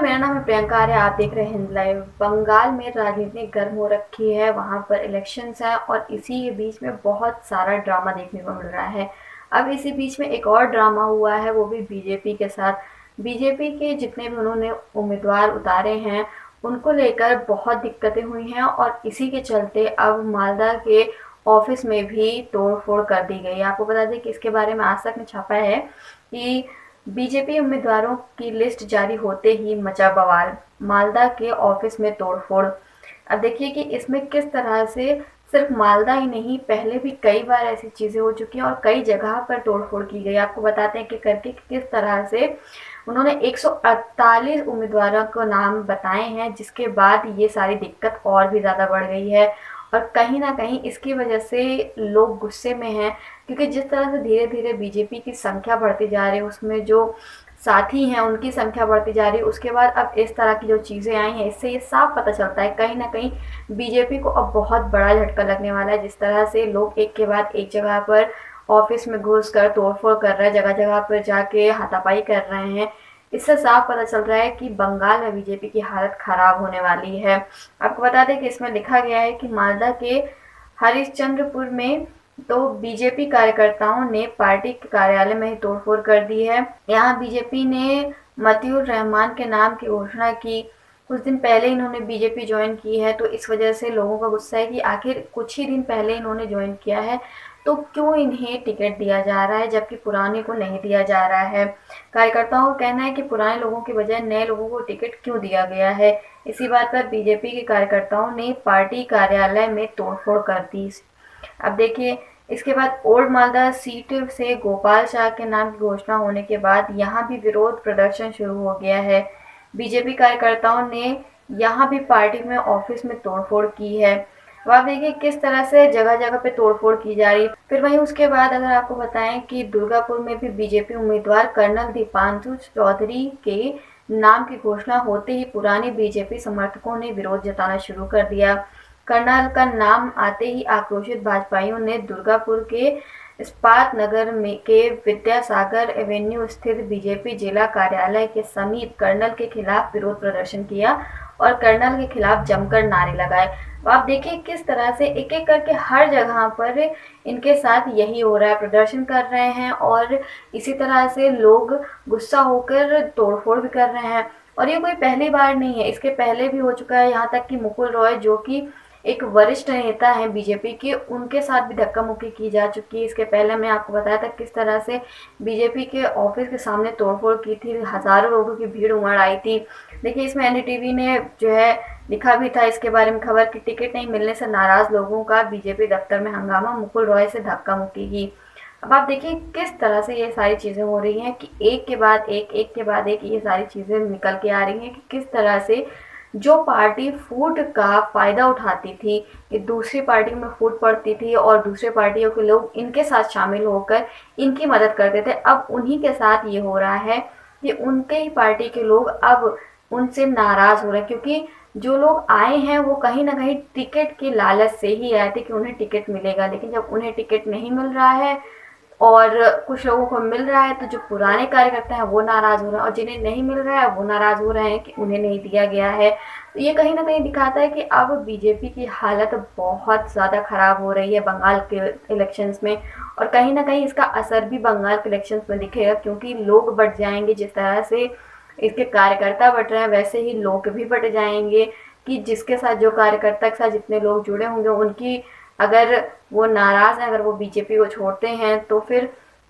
मेरा नाम है प्रियंका आर्य। आप देख रहे हैं हिंद लाइव। बंगाल में राजनीति गर्म हो रखी है, वहां पर इलेक्शंस है और इसी के बीच में बहुत सारा ड्रामा देखने को मिल रहा है। अब इसी बीच में एक और ड्रामा हुआ है, वो भी बीजेपी के साथ। बीजेपी के जितने भी उन्होंने उम्मीदवार उतारे हैं उनको लेकर बहुत दिक्कतें हुई हैं और इसी के चलते अब मालदा के ऑफिस में भी तोड़फोड़ कर दी गई। आपको बता दें कि इसके बारे में आज तक ने छापा है कि बीजेपी उम्मीदवारों की लिस्ट जारी होते ही मचा बवाल, मालदा के ऑफिस में तोड़फोड़। अब देखिए कि इसमें किस तरह से सिर्फ मालदा ही नहीं, पहले भी कई बार ऐसी चीजें हो चुकी हैं और कई जगह पर तोड़फोड़ की गई। आपको बताते हैं कि करके किस तरह से उन्होंने 148 उम्मीदवारों को नाम बताए हैं, जिसके बाद ये सारी दिक्कत और भी ज़्यादा बढ़ गई है। और कहीं ना कहीं इसकी वजह से लोग गुस्से में हैं, क्योंकि जिस तरह से धीरे धीरे बीजेपी की संख्या बढ़ती जा रही है, उसमें जो साथी हैं उनकी संख्या बढ़ती जा रही है, उसके बाद अब इस तरह की जो चीज़ें आई हैं, इससे ये साफ पता चलता है कहीं ना कहीं बीजेपी को अब बहुत बड़ा झटका लगने वाला है। जिस तरह से लोग एक के बाद एक जगह पर ऑफिस में घुस कर तोड़फोड़ कर रहे हैं, जगह जगह पर जाके हाथापाई कर रहे हैं, इससे साफ पता चल रहा है कि बंगाल में बीजेपी की हालत खराब होने वाली है। आपको बता दें कि इसमें लिखा गया है कि मालदा के हरिश्चंद्रपुर में तो बीजेपी कार्यकर्ताओं ने पार्टी के कार्यालय में ही तोड़फोड़ कर दी है। यहाँ बीजेपी ने मतियुर रहमान के नाम की घोषणा की। कुछ दिन पहले इन्होंने बीजेपी ज्वाइन की है, तो इस वजह से लोगों का गुस्सा है कि आखिर कुछ ही दिन पहले इन्होंने ज्वाइन किया है तो क्यों इन्हें टिकट दिया जा रहा है, जबकि पुराने को नहीं दिया जा रहा है। कार्यकर्ताओं का कहना है कि पुराने लोगों के बजाय नए लोगों को टिकट क्यों दिया गया है। इसी बात पर बीजेपी के कार्यकर्ताओं ने पार्टी कार्यालय में तोड़फोड़ कर दी। अब देखिए, इसके बाद ओल्ड मालदा सीट से गोपाल शाह के नाम की घोषणा होने के बाद यहाँ भी विरोध प्रदर्शन शुरू हो गया है। बीजेपी कार्यकर्ताओं ने यहाँ भी पार्टी में ऑफिस में तोड़फोड़ की है। अब आप देखिए किस तरह से जगह जगह पे तोड़फोड़ की जा रही है। फिर वहीं उसके बाद अगर आपको बताएं कि दुर्गापुर में भी बीजेपी उम्मीदवार कर्नल दीपांशु चौधरी के नाम की घोषणा होते ही पुराने बीजेपी समर्थकों ने विरोध जताना शुरू कर दिया। कर्नल का नाम आते ही आक्रोशित भाजपाइयों ने दुर्गापुर के इस्पात नगर में के विद्यासागर एवेन्यू स्थित बीजेपी जिला कार्यालय के समीप कर्नल के खिलाफ विरोध प्रदर्शन किया और कर्नल के खिलाफ जमकर नारे लगाए। तो आप देखिए किस तरह से एक एक करके हर जगह पर इनके साथ यही हो रहा है, प्रदर्शन कर रहे हैं और इसी तरह से लोग गुस्सा होकर तोड़फोड़ भी कर रहे हैं। और ये कोई पहली बार नहीं है, इसके पहले भी हो चुका है। यहाँ तक कि मुकुल रॉय जो कि एक वरिष्ठ नेता हैं बीजेपी के, उनके साथ भी धक्का मुक्की की जा चुकी है। इसके पहले मैं आपको बताया था किस तरह से बीजेपी के ऑफिस के सामने तोड़फोड़ की थी, हजारों लोगों की भीड़ उमड़ आई थी। देखिए इसमें एनडीटीवी ने जो है लिखा भी था इसके बारे में खबर कि टिकट नहीं मिलने से नाराज लोगों का बीजेपी दफ्तर में हंगामा, मुकुल रॉय से धक्का मुक्की की। अब आप देखिए किस तरह से ये सारी चीजें हो रही हैं कि एक के बाद एक के बाद एक ये सारी चीजें निकल के आ रही हैं कि किस तरह से जो पार्टी फूट का फायदा उठाती थी, कि दूसरी पार्टी में फूट पड़ती थी और दूसरे पार्टियों के लोग इनके साथ शामिल होकर इनकी मदद करते थे, अब उन्हीं के साथ ये हो रहा है कि उनके ही पार्टी के लोग अब उनसे नाराज हो रहे हैं। क्योंकि जो लोग आए हैं वो कहीं ना कहीं टिकट के लालच से ही आए थे कि उन्हें टिकट मिलेगा, लेकिन जब उन्हें टिकट नहीं मिल रहा है और कुछ लोगों को मिल रहा है तो जो पुराने कार्यकर्ता हैं वो नाराज हो रहे हैं और जिन्हें नहीं मिल रहा है वो नाराज हो रहे हैं कि उन्हें नहीं दिया गया है। तो ये कहीं ना कहीं दिखाता है कि अब बीजेपी की हालत बहुत ज़्यादा खराब हो रही है बंगाल के इलेक्शंस में। और कहीं ना कहीं इसका असर भी बंगाल के इलेक्शंस में दिखेगा, क्योंकि लोग बढ़ जाएंगे। जिस तरह से इसके कार्यकर्ता बढ़ रहे हैं वैसे ही लोग भी बढ़ जाएंगे, कि जिसके साथ जो कार्यकर्ता के साथ जितने लोग जुड़े होंगे उनकी अगर वो नाराज हैं, अगर वो बीजेपी को छोड़ते हैं तो फिर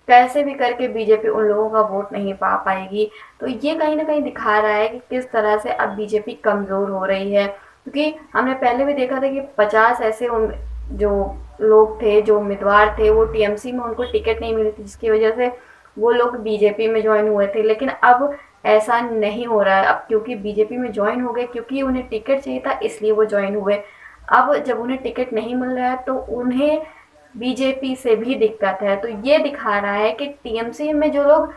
कैसे भी करके बीजेपी उन लोगों का वोट नहीं पा पाएगी। तो ये कहीं ना कहीं दिखा रहा है कि किस तरह से अब बीजेपी कमज़ोर हो रही है। क्योंकि हमने पहले भी देखा था कि 50 ऐसे जो लोग थे, जो उम्मीदवार थे, वो टीएमसी में उनको टिकट नहीं मिली थी, जिसकी वजह से वो लोग बीजेपी में ज्वाइन हुए थे। लेकिन अब ऐसा नहीं हो रहा है। अब क्योंकि बीजेपी में ज्वाइन हो गए, क्योंकि उन्हें टिकट चाहिए था इसलिए वो ज्वाइन हुए। अब जब उन्हें टिकट नहीं मिल रहा है तो उन्हें बीजेपी से भी दिक्कत है। तो ये दिखा रहा है कि टीएमसी में जो लोग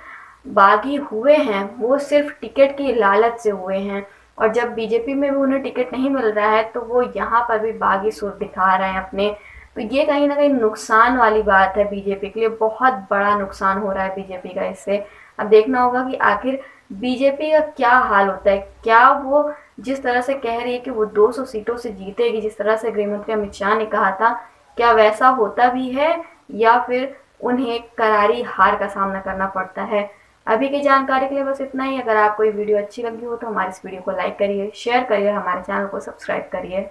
बागी हुए हैं वो सिर्फ टिकट की लालच से हुए हैं, और जब बीजेपी में भी उन्हें टिकट नहीं मिल रहा है तो वो यहाँ पर भी बागी सुर दिखा रहे हैं अपने। तो ये कहीं ना कहीं नुकसान वाली बात है, बीजेपी के लिए बहुत बड़ा नुकसान हो रहा है बीजेपी का इससे। अब देखना होगा कि आखिर बीजेपी का क्या हाल होता है? क्या वो जिस तरह से कह रही है कि वो 200 सीटों से जीतेगी, जिस तरह से गृहमंत्री अमित शाह ने कहा था, क्या वैसा होता भी है या फिर उन्हें करारी हार का सामना करना पड़ता है? अभी की जानकारी के लिए बस इतना ही। अगर आपको ये वीडियो अच्छी लगी हो तो हमारी इस वीडियो को लाइक करिए, शेयर करिए और हमारे चैनल को सब्सक्राइब करिए।